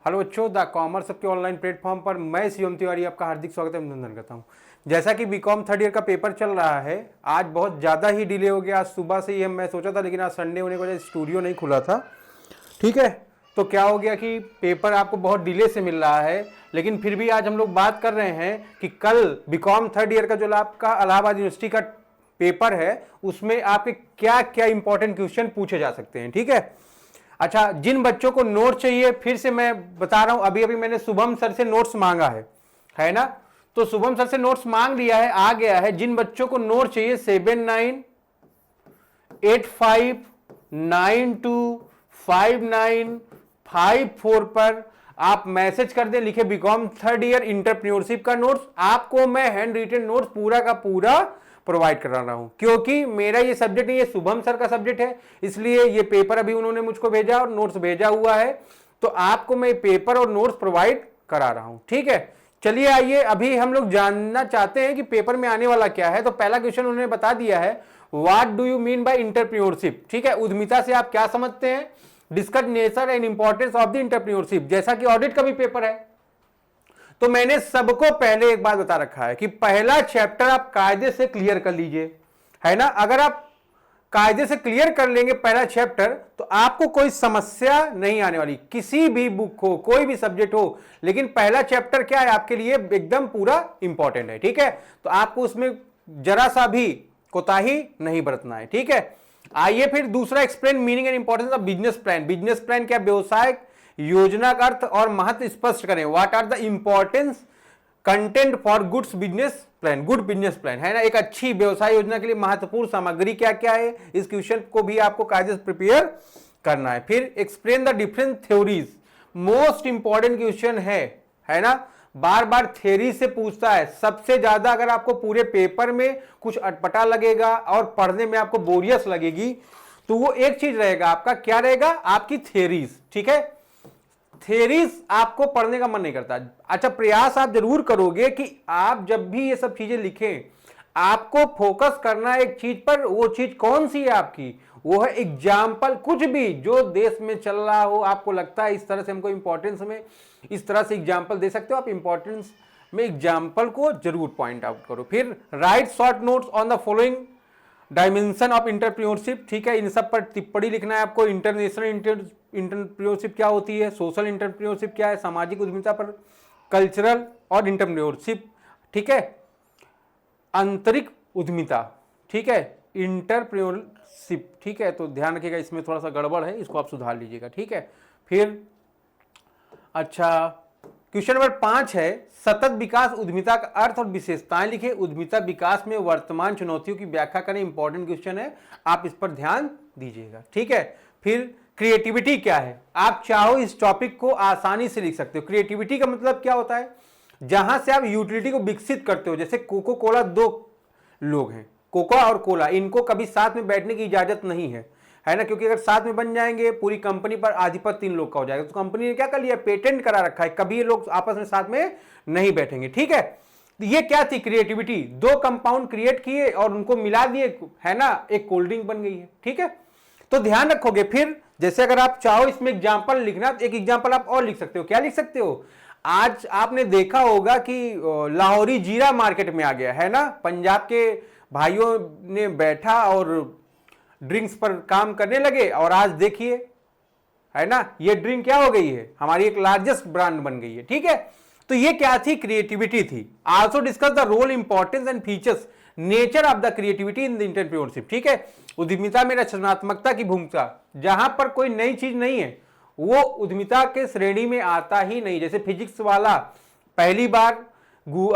Hello बच्चों, the commerce सबके online platform पर मैं शिवम तिवारी आपका हार्दिक स्वागत है, अभिनंदन करता हूं। जैसा कि बीकॉम थर्ड ईयर का पेपर चल रहा है, आज बहुत ज़्यादा ही डिले हो गया। आज सुबह से ही मैं सोचा था, लेकिन आज संडे होने की वजह से स्टूडियो नहीं खुला था। ठीक है, तो क्या हो गया कि पेपर आपको बहुत डिले से मिल रहा है, लेकिन फिर भी आज हम लोग बात कर रहे हैं कि कल बीकॉम थर्ड ईयर का जो आपका इलाहाबाद यूनिवर्सिटी का पेपर है, उसमें आपके क्या क्या इंपॉर्टेंट क्वेश्चन पूछे जा सकते हैं। ठीक है, अच्छा, जिन बच्चों को नोट चाहिए, फिर से मैं बता रहा हूं, अभी अभी मैंने शुभम सर से नोट्स मांगा है ना। तो शुभम सर से नोट्स मांग लिया है, आ गया है। जिन बच्चों को नोट चाहिए 7985925954 पर आप मैसेज कर दें, लिखे बीकॉम थर्ड ईयर इंटरप्रेन्योरशिप का नोट्स। आपको मैं हैंड रिटन नोट्स पूरा का पूरा प्रोवाइड करा रहा हूं, क्योंकि मेरा ये सब्जेक्ट नहीं, ये शुभम सर का सब्जेक्ट है, इसलिए ये पेपर अभी उन्होंने मुझको भेजा और नोट्स भेजा हुआ है, तो आपको मैं पेपर और नोट्स प्रोवाइड करा रहा हूं। ठीक है, चलिए आइए, अभी हम लोग जानना चाहते हैं कि पेपर में आने वाला क्या है। तो पहला क्वेश्चन उन्होंने बता दिया है, what do you mean by entrepreneurship. ठीक है, उद्यमिता से आप क्या समझते हैं, discuss nature and importance of the entrepreneurship, जैसा कि ऑडिट का भी पेपर है। तो मैंने सबको पहले एक बात बता रखा है कि पहला चैप्टर आप कायदे से क्लियर कर लीजिए, है ना। अगर आप कायदे से क्लियर कर लेंगे पहला चैप्टर, तो आपको कोई समस्या नहीं आने वाली, किसी भी बुक हो, कोई भी सब्जेक्ट हो। लेकिन पहला चैप्टर क्या है, आपके लिए एकदम पूरा इंपॉर्टेंट है। ठीक है, तो आपको उसमें जरा सा भी कोताही नहीं बरतना है। ठीक है, आइए फिर दूसरा, explain meaning and importance of business plan. Business plan क्या, व्यवसाय योजना का अर्थ और महत्व स्पष्ट करें। What are the importance content for goods business plan, good business plan, है ना। एक अच्छी व्यवसाय योजना के लिए महत्वपूर्ण सामग्री क्या क्या है, इस क्वेश्चन को भी आपको कायदे से प्रिपेयर करना है। फिर explain the different theories, most important question है ना। बार बार थ्योरी से पूछता है सबसे ज्यादा। अगर आपको पूरे पेपर में कुछ अटपटा लगेगा और पढ़ने में आपको बोरियस लगेगी, तो वो एक चीज रहेगा आपका, क्या रहेगा, आपकी थ्योरीज। ठीक है, थ्योरीज आपको पढ़ने का मन नहीं करता। अच्छा, प्रयास आप जरूर करोगे कि आप जब भी ये सब चीजें लिखें, आपको फोकस करना है एक चीज पर। वो चीज कौन सी है आपकी, वो है एग्जाम्पल। कुछ भी जो देश में चल रहा हो, आपको लगता है इस तरह से हमको इंपॉर्टेंस में इस तरह से एग्जाम्पल दे सकते हो, आप इंपॉर्टेंस में एग्जाम्पल को जरूर पॉइंट आउट करो। फिर right short notes on the following dimension of entrepreneurship. ठीक है, इन सब पर टिप्पणी लिखना है आपको। इंटरनेशनल इंटरप्रेन्योरशिप क्या होती है, सोशल इंटरप्रेन्योरशिप क्या है, सामाजिक उद्यमिता पर, कल्चरल और इंटरप्रेन्योरशिप। ठीक है, आंतरिक उद्यमिता। ठीक है, इंटरप्रेन्योरशिप। ठीक है, तो ध्यान रखिएगा, इसमें थोड़ा सा गड़बड़ है, इसको आप सुधार लीजिएगा। ठीक है, फिर अच्छा, क्वेश्चन नंबर 5 है, सतत विकास उद्यमिता का अर्थ और विशेषताएं लिखे। उद्यमिता विकास में वर्तमान चुनौतियों की व्याख्या करें। इंपॉर्टेंट क्वेश्चन है, आप इस पर ध्यान दीजिएगा। ठीक है, फिर क्रिएटिविटी क्या है, आप चाहो इस टॉपिक को आसानी से लिख सकते हो। क्रिएटिविटी का मतलब क्या होता है, जहां से आप यूटिलिटी को विकसित करते हो। जैसे कोको कोला, दो लोग हैं, कोका और कोला, इनको कभी साथ में बैठने की इजाजत नहीं है ना, क्योंकि अगर साथ में बन जाएंगे पूरी कंपनी पर आधिपत्य 3 लोग का हो जाएगा। तो कंपनी ने क्या कर लिया, पेटेंट करा रखा है, कभी ये लोग आपस में साथ में नहीं बैठेंगे। ठीक है, तो ये क्या थी, क्रिएटिविटी। 2 कंपाउंड क्रिएट किए और उनको मिला दिए, है ना, एक कोल्ड ड्रिंक बन गई है। ठीक है, तो ध्यान रखोगे। फिर जैसे अगर आप चाहो इसमें एग्जाम्पल लिखना, एक एग्जाम्पल आप और लिख सकते हो। क्या लिख सकते हो, आज आपने देखा होगा कि लाहौरी जीरा मार्केट में आ गया, है ना। पंजाब के भाइयों ने बैठा और ड्रिंक्स पर काम करने लगे, और आज देखिए, है ना, ये ड्रिंक क्या हो गई है, हमारी एक लार्जेस्ट ब्रांड बन गई है। ठीक है, तो ये क्या थी, क्रिएटिविटी थी। Also discuss the role, importance and features, nature of the creativity in the entrepreneurship. ठीक है, उद्यमिता में रचनात्मकता की भूमिका, जहां पर कोई नई चीज नहीं है वो उद्यमिता के श्रेणी में आता ही नहीं। जैसे फिजिक्स वाला पहली बार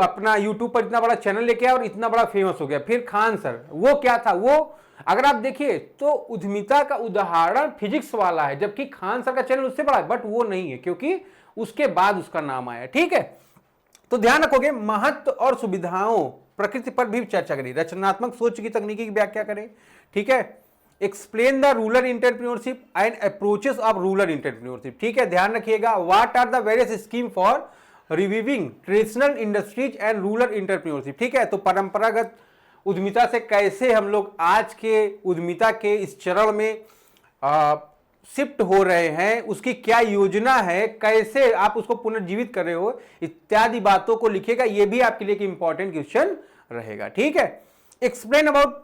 अपना यूट्यूब पर इतना बड़ा चैनल लेके आया और इतना बड़ा फेमस हो गया। फिर खान सर, वो क्या था, वो अगर आप देखिए तो उद्यमिता का उदाहरण फिजिक्स वाला है, जबकि खान सर का चैनल उससे बड़ा है, बट वो नहीं है, क्योंकि उसके बाद उसका नाम आया। ठीक है, तो ध्यान रखोगे। महत्व और सुविधाओं, प्रकृति पर भी चर्चा करें। रचनात्मक सोच की तकनीकी की व्याख्या करें। ठीक है, explain the rural entrepreneurship and approaches of rural entrepreneurship. ठीक है, ध्यान रखिएगा। What are the various scheme for reviving traditional industries and rural entrepreneurship. ठीक है, तो परंपरागत उद्यमिता से कैसे हम लोग आज के उद्यमिता के इस चरण में शिफ्ट हो रहे हैं, उसकी क्या योजना है, कैसे आप उसको पुनर्जीवित कर रहे हो, इत्यादि बातों को लिखेगा। यह भी आपके लिए एक इंपॉर्टेंट क्वेश्चन रहेगा। ठीक है। Explain about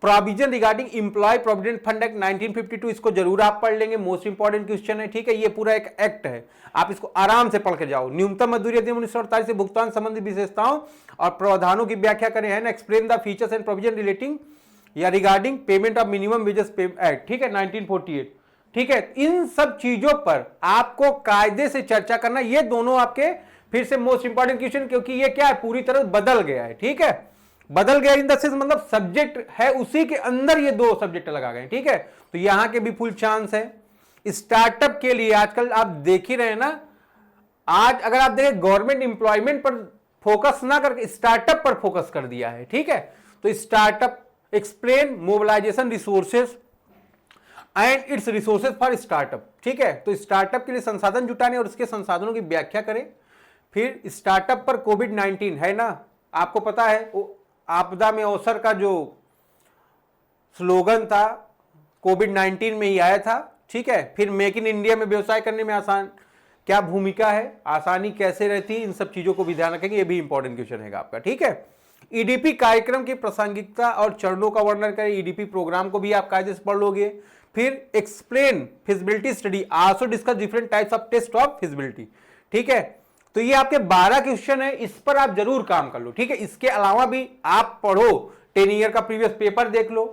provision regarding employ provident fund act 1952, इसको जरूर आप पढ़ लेंगे, मोस्ट इंपॉर्टेंट क्वेश्चन है। ठीक है। ये पूरा एक एक्ट है, आप इसको आराम से पढ़ के जाओ। न्यूनतम मजदूरी अधिनियम 1948 से भुगतान संबंधी विशेषताओं और प्रावधानों की व्याख्या करें है ना। Explain the features and provision relating या regarding payment of minimum wages act, ठीक है, 1948। ठीक है। इन सब चीजों पर आपको कायदे से चर्चा करना, ये दोनों आपके फिर से मोस्ट इंपॉर्टेंट क्वेश्चन, क्योंकि ये क्या है, पूरी तरह बदल गया है। ठीक है। बदल गया इन द सेंस मतलब सब्जेक्ट है उसी के अंदर ये दो सब्जेक्ट लगा गए। ठीक है। तो यहां के भी फुल चांस है। स्टार्टअप के लिए आजकल आप देख ही रहे हैं ना, आज अगर आप देखें गवर्नमेंट एम्प्लॉयमेंट पर फोकस ना करके स्टार्टअप पर फोकस कर दिया है। ठीक है। तो startup, explain mobilisation resources and its resources for startup. ठीक है। तो स्टार्टअप के लिए संसाधन जुटाने और उसके संसाधनों की व्याख्या करें। फिर स्टार्टअप पर कोविड-19 है ना, आपको पता है आपदा में अवसर का जो स्लोगन था कोविड-19 में ही आया था। ठीक है। फिर मेक इन इंडिया में व्यवसाय करने में आसान क्या भूमिका है, आसानी कैसे रहती है, इन सब चीजों को भी ध्यान रखेंगे। ये भी इंपॉर्टेंट क्वेश्चन है आपका। ठीक है। ईडीपी कार्यक्रम की प्रासंगिकता और चरणों का वर्णन करें। ईडीपी प्रोग्राम को भी आप कायदे से पढ़ लोगे। फिर explain feasibility study, also discuss different types of test of feasibility. ठीक है। तो ये आपके 12 क्वेश्चन है, इस पर आप जरूर काम कर लो। ठीक है। इसके अलावा भी आप पढ़ो, 10 ईयर का प्रीवियस पेपर देख लो,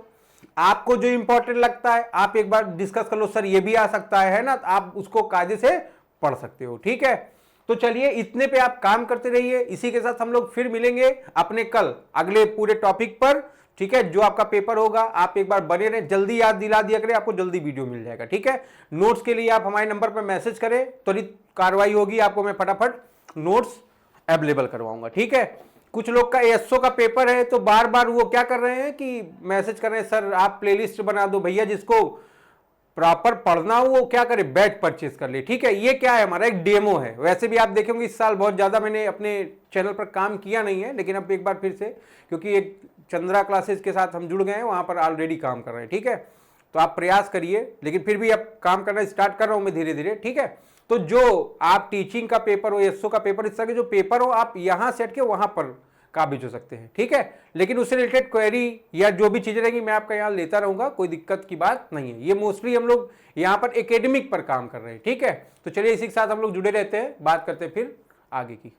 आपको जो इंपॉर्टेंट लगता है आप एक बार डिस्कस कर लो, सर ये भी आ सकता है ना, आप उसको कायदे से पढ़ सकते हो। ठीक है। तो चलिए इतने पे आप काम करते रहिए। इसी के साथ हम लोग फिर मिलेंगे अपने कल अगले पूरे टॉपिक पर। ठीक है। जो आपका पेपर होगा आप एक बार बने रहे, जल्दी याद दिला दिया करें, आपको जल्दी वीडियो मिल जाएगा। ठीक है। नोट्स के लिए आप हमारे नंबर पर मैसेज करें, त्वरित कार्रवाई होगी, आपको मैं फटाफट नोट्स अवेलेबल करवाऊंगा। ठीक है। कुछ लोग का एएसओ का पेपर है तो बार बार वो क्या कर रहे हैं कि मैसेज कर रहे हैं, सर आप प्लेलिस्ट बना दो। भैया जिसको प्रॉपर पढ़ना हो वो क्या करे, बैच परचेज कर ले। ठीक है। ये क्या है, हमारा एक डेमो है। वैसे भी आप देखेंगे इस साल बहुत ज्यादा मैंने अपने चैनल पर काम किया नहीं है, लेकिन अब एक बार फिर से, क्योंकि एक चंद्रा क्लासेस के साथ हम जुड़ गए हैं, वहां पर ऑलरेडी काम कर रहे हैं। ठीक है। तो आप प्रयास करिए, लेकिन फिर भी अब काम करना स्टार्ट कर रहा हूं मैं धीरे धीरे। ठीक है। तो जो आप टीचिंग का पेपर हो, एसओ का पेपर, इस तरह के जो पेपर हो आप यहां सेट के वहां पर काबिज हो सकते हैं। ठीक है। लेकिन उससे रिलेटेड क्वेरी या जो भी चीजें रहेंगी मैं आपका यहाँ लेता रहूंगा, कोई दिक्कत की बात नहीं है। ये मोस्टली हम लोग यहाँ पर एकेडमिक पर काम कर रहे हैं। ठीक है। तो चलिए इसी के साथ हम लोग जुड़े रहते हैं, बात करते हैं फिर आगे की।